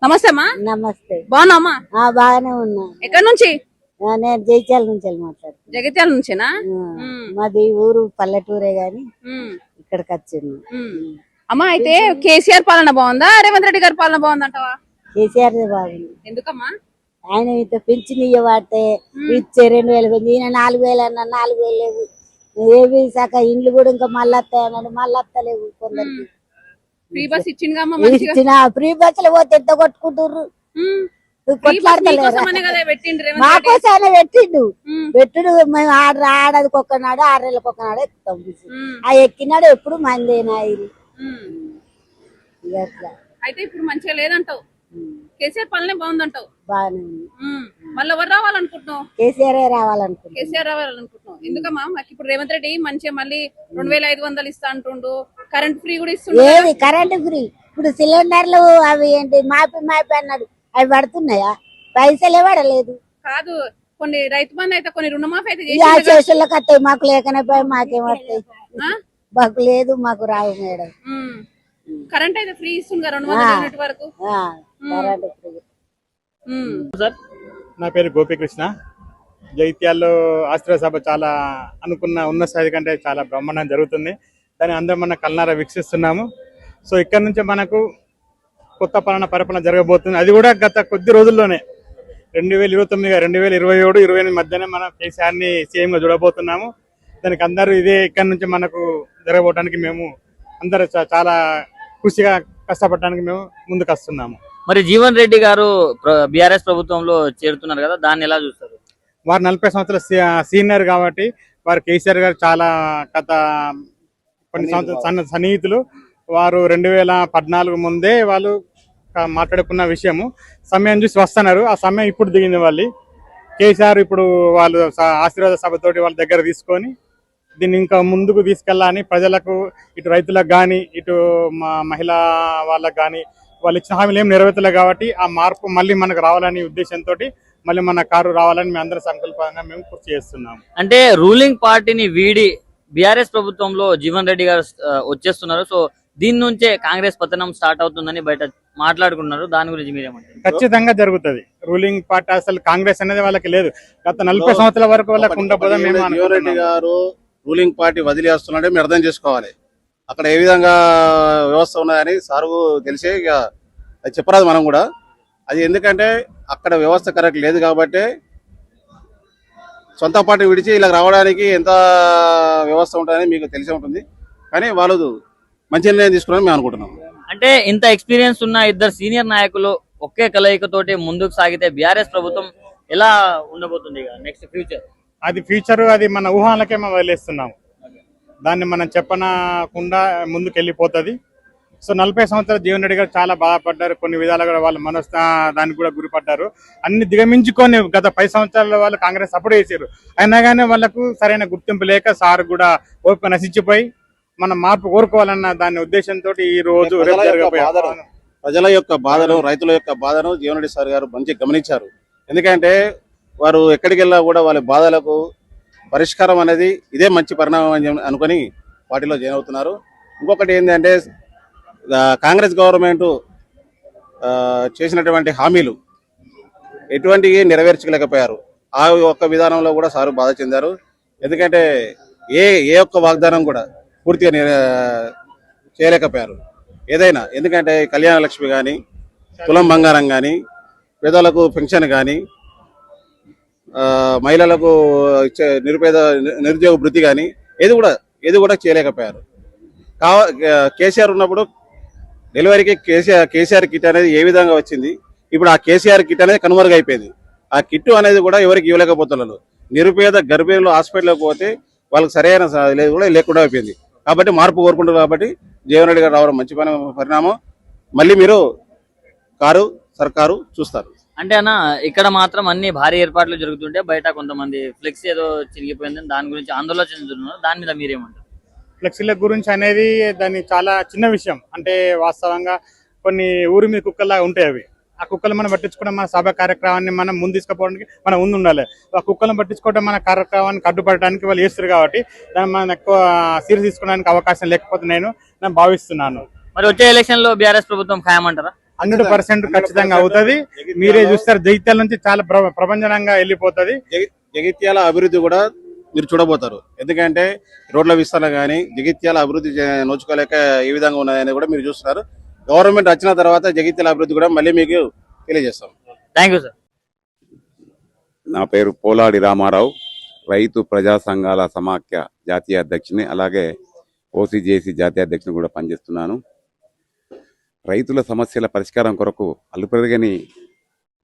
నమస్తే అమ్మా. నమస్తే. బాగున్నామ్మా? బాగానే ఉన్నా. ఎక్కడి నుంచి? నేను జైత్యాల నుంచి మాట్లాడు. జగిత్యాల నుంచేనా? మాది ఊరు పల్లెటూరే గాని ఇక్కడికి వచ్చింది. అమ్మా అయితే కేసీఆర్ పాలన బాగుందా రేవంత్ రెడ్డి గారి పాలన బాగుందంటావా? కేసీఆర్ బాగుంది. ఎందుకమ్మా? ఆయన ఇంత పెంచిన ఇవ్వబట్టే ఇచ్చే 2000 పెంచి ఈయన 4000 అన్న 4000 లేవు. ఏవి శాఖ ఇండ్లు కూడా ఇంకా మళ్ళీ వస్తాయన్నాడు, మళ్ళీ వస్తలేవు. కొందరికి ఫ్రీ బస్ ఇచ్చిన ఫ్రీ బస్సులు పోతే ఎంత కొట్టుకుంటుర్రు, కొట్లాడతలేరు. మాకోసం పెట్టిండు. పెట్టుడు మేము ఆడది ఒక్కనాడు 6 నెలలకు ఒక్కనాడు ఎక్కుతాం. ఆ ఎక్కినాడు ఎప్పుడు మందేనా ఇది. అయితే ఇప్పుడు మంచిగా లేదంటావు, కేసీఆర్ పాలనే బాగుందంటావు. బాగానే మళ్ళీ ఎవరు రావాలనుకుంటున్నావు? కేసీఆర్ రావాలనుకుంటున్నాం. కేసీఆర్ రావాలనుకుంటున్నాం. ఎందుకమ్మా? మాకు ఇప్పుడు రేవంత్ రెడ్డి మంచిగా మళ్ళీ 2500 ఇస్తా అంటుండు, కరెంట్ ఫ్రీ కూడా ఇస్తుండు. ఏది కరెంట్ ఫ్రీ? ఇప్పుడు సిలిండర్లు అవి ఏంటి మాపి అన్నాడు, అవి పడుతున్నాయా? పైసలే పడలేదు. కాదు, కొన్ని రైతు బంధు అయితే కొన్ని రుణమాఫీ అయితే చేతులకు వస్తాయి. మాకు లేకనే పోయి మాకేం వస్తాయి? మాకు లేదు, మాకు రావు మేడం. కరెంట్ అయితే ఫ్రీ ఇస్తుంది 200 యూనిట్ వరకు. సార్, నా పేరు గోపీకృష్ణ. జైత్యాల్లో ఆశ్రయ సభ చాలా అనుకున్న ఉన్న స్థాయి కంటే చాలా బ్రహ్మాండం జరుగుతుంది. దాన్ని అందరం మన కళ్ళారా వీక్షిస్తున్నాము. సో ఇక్కడ నుంచి మనకు కొత్త పరిపాలన జరగబోతుంది. అది కూడా గత కొద్ది రోజుల్లోనే 2029 2027 28 మధ్యనే మనం కేసీఆర్ని సీఎంగా చూడబోతున్నాము. దానికి అందరూ ఇదే ఇక్కడ నుంచి మనకు జరగబోవడానికి మేము అందరూ చాలా కృషిగా కష్టపడడానికి మేము ముందుకు వస్తున్నాము. మరి జీవన్ రెడ్డి గారు బీఆర్ఎస్ ప్రభుత్వంలో చేరుతున్నారు కదా, దాన్ని ఎలా చూస్తారు? వారు 40 సంవత్సరాల సీనియర్ కాబట్టి వారు కేసీఆర్ గారు చాలా గత కొన్ని సంవత్సరాల సన్నిహితులు. వారు 2014 ముందే వాళ్ళు మాట్లాడుకున్న విషయము. సమయం చూసి వస్తున్నారు. ఆ సమయం ఇప్పుడు దిగింది. వాళ్ళు కేసీఆర్ ఇప్పుడు వాళ్ళు ఆశీర్వాద సభతోటి వాళ్ళ దగ్గర తీసుకొని దీన్ని ఇంకా ముందుకు తీసుకెళ్ళాలని ప్రజలకు, ఇటు రైతులకు కానీ ఇటు మహిళా వాళ్ళకు కానీ వాళ్ళు ఇచ్చిన హామీలు ఏం నెరవేర్చలేదు కాబట్టి ఆ మార్పు మళ్ళీ మనకు రావాలని ఉద్దేశంతో మళ్ళీ మన కారు రావాలని మేము అందరూ సంకల్పంగా మేము కృషి చేస్తున్నాము. అంటే రూలింగ్ పార్టీని వీడి బీఆర్ఎస్ ప్రభుత్వంలో జీవన్ రెడ్డి గారు వచ్చేస్తున్నారు. సో దీని నుంచే కాంగ్రెస్ పతనం స్టార్ట్ అవుతుందని బయట మాట్లాడుకున్నారు. దాని గురించి మీరేమంటారు? ఖచ్చితంగా జరుగుతుంది. రూలింగ్ పార్టీ అసలు కాంగ్రెస్ అనేది వాళ్ళకి లేదు. గత 40 సంవత్సరాల వరకు వాళ్ళకి ఉండబోదని జీవన్ రెడ్డి గారు రూలింగ్ పార్టీ వదిలేస్తున్నాడే మీరు అర్థం చేసుకోవాలి. అక్కడ ఏ విధంగా వ్యవస్థ ఉన్నదని సారు తెలిసే అది చెప్పరాదు మనం కూడా. అది ఎందుకంటే అక్కడ వ్యవస్థ కరెక్ట్ లేదు కాబట్టి సొంత పార్టీ విడిచి ఇలా రావడానికి ఎంత వ్యవస్థ ఉంటుందని మీకు తెలిసే ఉంటుంది. కానీ వాళ్ళు మంచి నిర్ణయం తీసుకున్నారని మేము అనుకుంటున్నాం. అంటే ఇంత ఎక్స్పీరియన్స్ ఉన్న ఇద్దరు సీనియర్ నాయకులు ఒకే కలయికతోటి ముందుకు సాగితే బీఆర్ఎస్ ప్రభుత్వం ఎలా ఉండబోతుంది నెక్స్ట్ ఫ్యూచర్? అది ఫ్యూచర్ అది మన ఊహాలకే మనం వదిలేస్తున్నాము. దాన్ని మనం చెప్పనకుండా ముందుకు వెళ్ళిపోతుంది. సో 40 సంవత్సరాలు జీవన్ రెడ్డి గారు చాలా బాధపడ్డారు. కొన్ని విధాలుగా వాళ్ళు దానికి కూడా గురిపడ్డారు. అన్ని దిగమించుకొని గత 10 సంవత్సరాల వాళ్ళు కాంగ్రెస్ సపోర్ట్ చేశారు. అయినా కానీ వాళ్ళకు సరైన గుర్తింపు లేక సార్ కూడా ఓపిక నశించిపోయి మనం మార్పు కోరుకోవాలన్న దాని ఉద్దేశంతో ఈ రోజు ప్రజల యొక్క బాధను, రైతుల యొక్క బాధను జీవన్ రెడ్డి సార్ గారు మంచిగా గమనించారు. ఎందుకంటే వారు ఎక్కడికి వెళ్ళా కూడా వాళ్ళ బాధలకు పరిష్కారం అనేది ఇదే మంచి పరిణామం అని అనుకుని పార్టీలో జాయిన్ అవుతున్నారు. ఇంకొకటి ఏంటంటే కాంగ్రెస్ గవర్నమెంట్ చేసినటువంటి హామీలు ఎటువంటివి నెరవేర్చలేకపోయారు. ఆ ఒక్క విధానంలో కూడా సారు బాధ చెందారు. ఎందుకంటే ఏ ఒక్క వాగ్దానం కూడా పూర్తిగా చేయలేకపోయారు. ఏదైనా ఎందుకంటే కళ్యాణ లక్ష్మి కానీ, తులం బంగారం కానీ, పేదలకు పెన్షన్ కానీ, మహిళలకు ఇచ్చే నిరుద్యోగ వృత్తి కానీ ఏది కూడా చేయలేకపోయారు. కేసీఆర్ ఉన్నప్పుడు డెలివరీకి కేసీఆర్ కిట్ అనేది ఏ విధంగా వచ్చింది, ఇప్పుడు ఆ కేసీఆర్ కిట్ అనేది కనుమరుగైపోయింది. ఆ కిట్ అనేది కూడా ఎవరికి ఇవ్వలేకపోతున్నారు. నిరుపేద గర్భిణులు హాస్పిటల్కి పోతే వాళ్ళకి సరైన కూడా లేకుండా అయిపోయింది. కాబట్టి మార్పు కోరుకుంటారు. కాబట్టి జీవన్ రెడ్డి గారు రావడం మంచి పరిణామం. మళ్ళీ మీరు సర్కారు చూస్తారు. అంటే అన్న ఇక్కడ మాత్రం అన్ని భారీ ఏర్పాట్లు జరుగుతుంటే బయట కొంతమంది ఫ్లెక్స్ ఏదో చిరిగిపోయిందని దాని గురించి ఆందోళన చెందుతున్నారు. దాని మీద మీరేమంటారు? ఫ్లెక్సీల గురించి అనేది దాన్ని చాలా చిన్న విషయం. అంటే వాస్తవంగా కొన్ని ఊరి మీద కుక్కల్లా ఉంటాయి. అవి ఆ కుక్కలు మనం పట్టించుకోవడం మన సభ కార్యక్రమాన్ని మనం ముందు తీసుకుపోవడానికి మనం ముందు ఉండాలి. ఆ కుక్కలను పట్టించుకోవడం మన కార్యక్రమాన్ని అడ్డుపడటానికి వాళ్ళు చేస్తారు కాబట్టి దాన్ని మనం ఎక్కువ సీరియస్ తీసుకోవడానికి అవకాశం లేకపోతే నేను భావిస్తున్నాను. మరి వచ్చే ఎలక్షన్ లో బీఆర్ఎస్ ప్రభుత్వం ఖాయమంటారా? 100% ఖచ్చితంగా అవుతుంది. మీరే చూస్తారు జగిత్యాల నుంచి చాలా ప్రపంచనంగా వెళ్ళిపోతుంది. జగిత్యాల అభివృద్ధి కూడా మీరు చూడబోతారు. ఎందుకంటే రోడ్ల విస్తరణ కానీ జగిత్యాల అభివృద్ధి నోచుకోలేక ఏ విధంగా ఉన్నదని కూడా మీరు చూస్తున్నారు. గవర్నమెంట్ వచ్చిన తర్వాత జగిత్యాల అభివృద్ధి కూడా మళ్ళీ మీకు తెలియజేస్తాం. Thank you sir. నా పేరు పోలాడి రామారావు, రైతు ప్రజా సంఘాల సమాఖ్య జాతీయ అధ్యక్షుని, అలాగే ఓసీజేసీ జాతీయ అధ్యక్షుని కూడా పనిచేస్తున్నాను. రైతుల సమస్యల పరిష్కారం కొరకు అలుపెరగని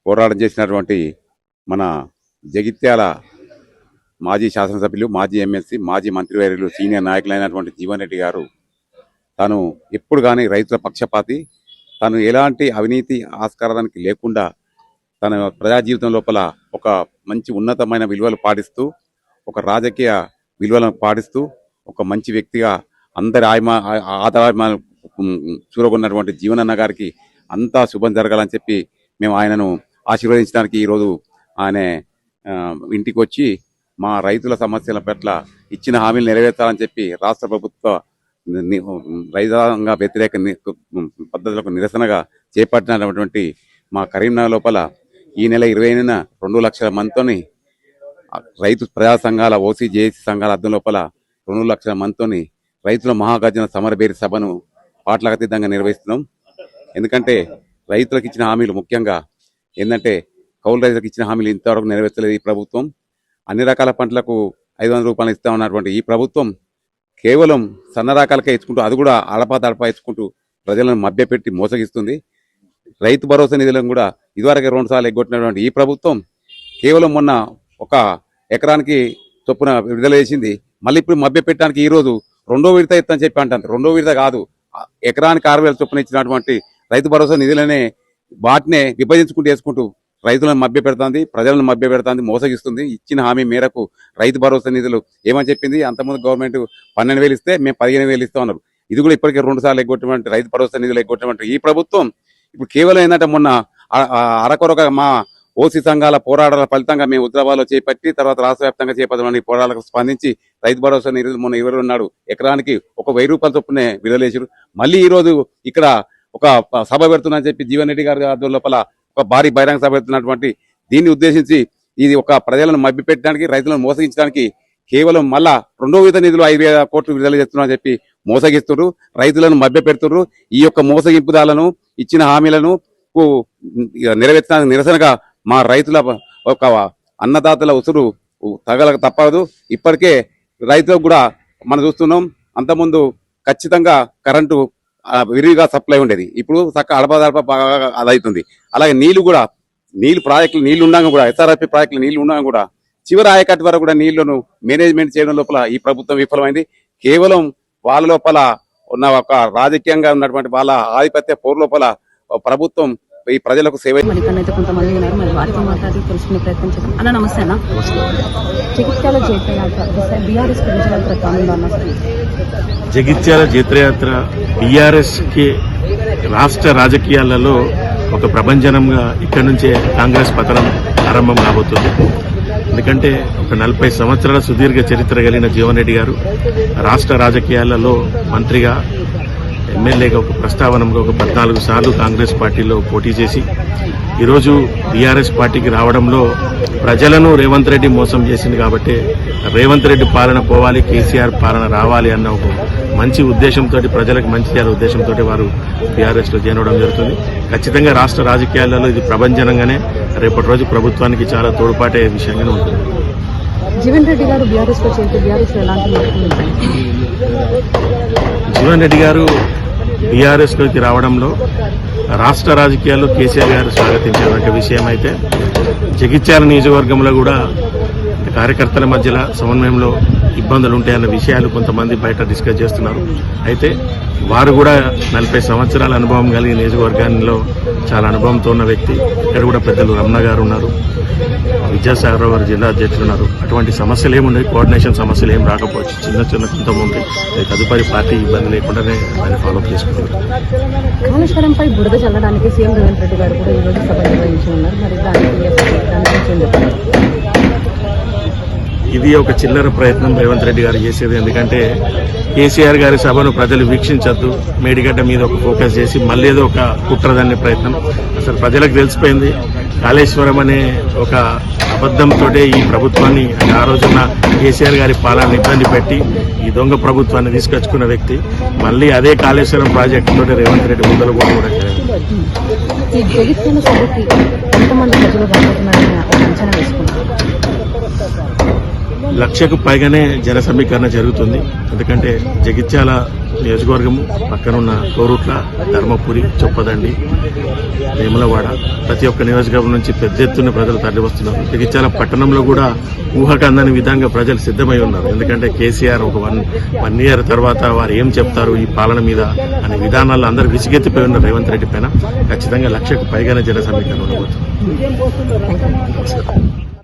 పోరాటం చేసినటువంటి మన జగిత్యాల మాజీ శాసనసభ్యులు, మాజీ ఎమ్మెల్సీ, మాజీ మంత్రివర్యులు, సీనియర్ నాయకులైనటువంటి జీవన్ రెడ్డి గారు తాను ఎప్పుడు కానీ రైతుల పక్షపాతి, తను ఎలాంటి అవినీతి ఆస్కారానికి లేకుండా తన ప్రజా జీవితం లోపల ఒక మంచి ఉన్నతమైన విలువలు పాటిస్తూ, ఒక రాజకీయ విలువలను పాటిస్తూ, ఒక మంచి వ్యక్తిగా అందరి ఆదరణ చూరగొన్నటువంటి జీవనన్న గారికి అంతా శుభం జరగాలని చెప్పి మేము ఆయనను ఆశీర్వదించడానికి ఈరోజు ఆయన ఇంటికి వచ్చి మా రైతుల సమస్యల పట్ల ఇచ్చిన హామీలు నెరవేర్చాలని చెప్పి రాష్ట్ర ప్రభుత్వ రైతాంగ వ్యతిరేక పద్ధతులకు నిరసనగా చేపట్టినటువంటి మా కరీంనగర్ లోపల ఈ నెల 20న 2 లక్షల మందితోని రైతు ప్రజా సంఘాల ఓసీజేఏసీ సంఘాల అద్దం లోపల 2 లక్షల మందితోని రైతుల మహాగర్జన సమరబేరి సభను పాటలకతీతంగా నిర్వహిస్తున్నాం. ఎందుకంటే రైతులకు ఇచ్చిన హామీలు ముఖ్యంగా ఏంటంటే కౌలు రైతులకు ఇచ్చిన హామీలు ఇంతవరకు నెరవేర్చలేదు ఈ ప్రభుత్వం. అన్ని రకాల పంటలకు 500 రూపాయలు ఇస్తా ఉన్నటువంటి ఈ ప్రభుత్వం కేవలం సన్న రకాలకే ఇచ్చుకుంటూ, అది కూడా అడపా ఇచ్చుకుంటూ ప్రజలను మభ్యపెట్టి మోసగిస్తుంది. రైతు భరోసా నిధులను కూడా ఇదివరకే 2 సార్లు ఎగ్గొట్టినటువంటి ఈ ప్రభుత్వం కేవలం మొన్న 1 ఎకరానికి చొప్పున విడుదల చేసింది. మళ్ళీ ఇప్పుడు మభ్యపెట్టడానికి ఈ రోజు 2వ విడత ఇస్తని చెప్పి అంటారు. 2వ విడత కాదు, ఎకరానికి 6,000 చొప్పున ఇచ్చినటువంటి రైతు భరోసా నిధులనే వాటినే విభజించుకుంటూ వేసుకుంటూ రైతులను మభ్య పెడుతుంది, ప్రజలను మభ్య పెడుతుంది, మోసగిస్తుంది. ఇచ్చిన హామీ మేరకు రైతు భరోసా నిధులు ఏమని చెప్పింది, అంతకుముందు గవర్నమెంట్ 12,000 ఇస్తే మేము 15,000 ఇస్తా ఉన్నారు. ఇది కూడా ఇప్పటికే 2 సార్లు ఎగ్గొట్టినటువంటి రైతు భరోసా నిధులు ఎగ్గొట్టినటువంటి ఈ ప్రభుత్వం ఇప్పుడు కేవలం ఏంటంటే మొన్న అరకొరక మా ఓసీ సంఘాల పోరాటాల ఫలితంగా మేము హైదరాబాద్లో చేపట్టి తర్వాత రాష్ట్ర వ్యాప్తంగా చేపట్టిన పోరాటాలకు స్పందించి రైతు భరోసా నిధులు మొన్న 22 ఎకరానికి 1,000 రూపాయల చొప్పునే విడుదలేసారు. మళ్ళీ ఈ రోజు ఇక్కడ ఒక సభ పెడుతున్నా చెప్పి జీవన్ రెడ్డి గారి ఆధ్వర్యం లోపల ఒక భారీ బహిరంగ సభ పెడుతున్నటువంటి దీన్ని ఉద్దేశించి ఇది ఒక ప్రజలను మభ్యపెట్టడానికి, రైతులను మోసగించడానికి కేవలం మళ్ళా 2వ విడత నిధులు 5,000 కోట్లు విడుదల చేస్తున్నారని చెప్పి మోసగిస్తున్నారు, రైతులను మభ్య పెడుతున్నారు. ఈ యొక్క మోసగింపుదాలను ఇచ్చిన హామీలను నెరవేర్చడానికి నిరసనగా మా రైతుల ఒక అన్నదాతల ఉసురు తగలక తప్పదు. ఇప్పటికే రైతులకు కూడా మనం చూస్తున్నాం, అంతకుముందు ఖచ్చితంగా కరెంటు విరివిగా సప్లై ఉండేది, ఇప్పుడు చక్క అడపదడప బాగా అదవుతుంది. అలాగే నీళ్లు ప్రాజెక్టులు నీళ్లు ఉండగా కూడా ఎస్ఆర్ఎఫ్ ప్రాజెక్టులు నీళ్లు ఉండగా కూడా చివరి ఆయకట్టు వరకు కూడా నీళ్లను మేనేజ్మెంట్ చేయడం లోపల ఈ ప్రభుత్వం విఫలమైంది. కేవలం వాళ్ళ లోపల ఉన్న ఒక రాజకీయంగా ఉన్నటువంటి వాళ్ళ ఆధిపత్య పోరు లోపల ప్రభుత్వం ఈ ప్రజలకు సేవ. కొంతమంది ఉన్నారు, మరి వారితో మాట్లాడి తెలుసుకునే ప్రయత్నం చేద్దాం. అన్న నమస్తే అన్న. జగిత్యాల జైత్రయాత్ర బీఆర్ఎస్ జగిత్యాల జైత్రయాత్ర బీఆర్ఎస్ కి రాష్ట్ర రాజకీయాలలో ఒక ప్రభంజనంగా ఇక్కడి నుంచే కాంగ్రెస్ పతనం ఆరంభం కాబోతుంది. ఎందుకంటే ఒక 40 సంవత్సరాల సుదీర్ఘ చరిత్ర కలిగిన జీవన్ రెడ్డి గారు రాష్ట్ర రాజకీయాలలో మంత్రిగా, ఎమ్మెల్యేగా, ఒక ప్రస్తావనగా ఒక 14 సార్లు కాంగ్రెస్ పార్టీలో పోటీ చేసి ఈరోజు బీఆర్ఎస్ పార్టీకి రావడంలో ప్రజలను రేవంత్ రెడ్డి మోసం చేసింది. కాబట్టి రేవంత్ రెడ్డి పాలన పోవాలి, కేసీఆర్ పాలన రావాలి అన్న ఒక మంచి ఉద్దేశంతో, ప్రజలకు మంచి చేయాలనే ఉద్దేశంతో వారు బీఆర్ఎస్ లో చేరడం జరుగుతుంది. ఖచ్చితంగా రాష్ట్ర రాజకీయాలలో ఇది ప్రభంజనంగానే రేపటి రోజు ప్రభుత్వానికి చాలా తోడ్పాటే విషయంగానే ఉంటుంది. జీవన్ రెడ్డి గారు బీఆర్ఎస్ లో చేరితే బీఆర్ఎస్ లో ఎలాంటి మార్పులు ఉంటాయి? జీవన్ రెడ్డి గారు బీఆర్ఎస్ లోకి రావడంలో రాష్ట్ర రాజకీయాల్లో కేసీఆర్ గారు స్వాగతించేటువంటి విషయం అయితే, జగిత్యాల నియోజకవర్గంలో కూడా కార్యకర్తల మధ్యలో సమన్వయంలో ఇబ్బందులు ఉంటాయన్న విషయాలు కొంతమంది బయట డిస్కస్ చేస్తున్నారు. అయితే వారు కూడా 40 సంవత్సరాల అనుభవం కలిగిన నియోజకవర్గాల్లో చాలా అనుభవంతో ఉన్న వ్యక్తి. ఇక్కడ కూడా పెద్దలు రమణ గారు ఉన్నారు, విద్యాసాగర్ గారు జిల్లా అధ్యక్షులు ఉన్నారు. అటువంటి సమస్యలు ఏముండవు, కోఆర్డినేషన్ సమస్యలు ఏం రాకపోవచ్చు, చిన్న కొంతమంది తదుపరి పార్టీ ఇబ్బంది లేకుండానే దాన్ని ఫాలోఅప్ చేసుకుంటారు. కాళేశ్వరంపై బురద చల్లడానికి సీఎం రేవంత్ రెడ్డి గారు కూడా ఈరోజు సభ నిర్వహించి ఉన్నారు. మరి దానికి ఇది ఇది ఒక చిల్లర ప్రయత్నం రేవంత్ రెడ్డి గారు చేసేది. ఎందుకంటే కేసీఆర్ గారి సభను ప్రజలు వీక్షించద్దు, మేడిగడ్డ మీద ఒక ఫోకస్ చేసి మళ్ళీ ఏదో ఒక కుట్రదన్నే ప్రయత్నం. అసలు ప్రజలకు తెలిసిపోయింది కాళేశ్వరం అనే ఒక అబద్ధంతో ఈ ప్రభుత్వాన్ని ఆ రోజున కేసీఆర్ గారి పాలన ఇబ్బంది పెట్టి ఈ దొంగ ప్రభుత్వాన్ని తీసుకొచ్చుకున్న వ్యక్తి మళ్ళీ అదే కాళేశ్వరం ప్రాజెక్టుతో రేవంత్ రెడ్డి ముందర కూడా ఈ జగిత్యాల సభకి ఎంతమంది ప్రజలు రాబోతున్నారని అంచనా వేసుకున్నారు? 1,00,000కు పైగానే జన సమీకరణ జరుగుతుంది. ఎందుకంటే జగిత్యాల నియోజకవర్గము పక్కనున్న కోరుట్ల, ధర్మపురి, చొప్పదండి, వేములవాడ ప్రతి ఒక్క నియోజకవర్గం నుంచి పెద్ద ఎత్తున ప్రజలు తరలి వస్తున్నారు. జగిత్యాల పట్టణంలో కూడా ఊహకు అందని విధంగా ప్రజలు సిద్ధమై ఉన్నారు. ఎందుకంటే కేసీఆర్ ఒక వన్ ఇయర్ తర్వాత వారు ఏం చెప్తారు ఈ పాలన మీద అనే విధానాల్లో అందరూ విసిగెత్తిపోయి ఉన్నారు రేవంత్ రెడ్డి పైన. ఖచ్చితంగా 1,00,000కు పైగానే జన సమీకరణ ఉండబోతుంది.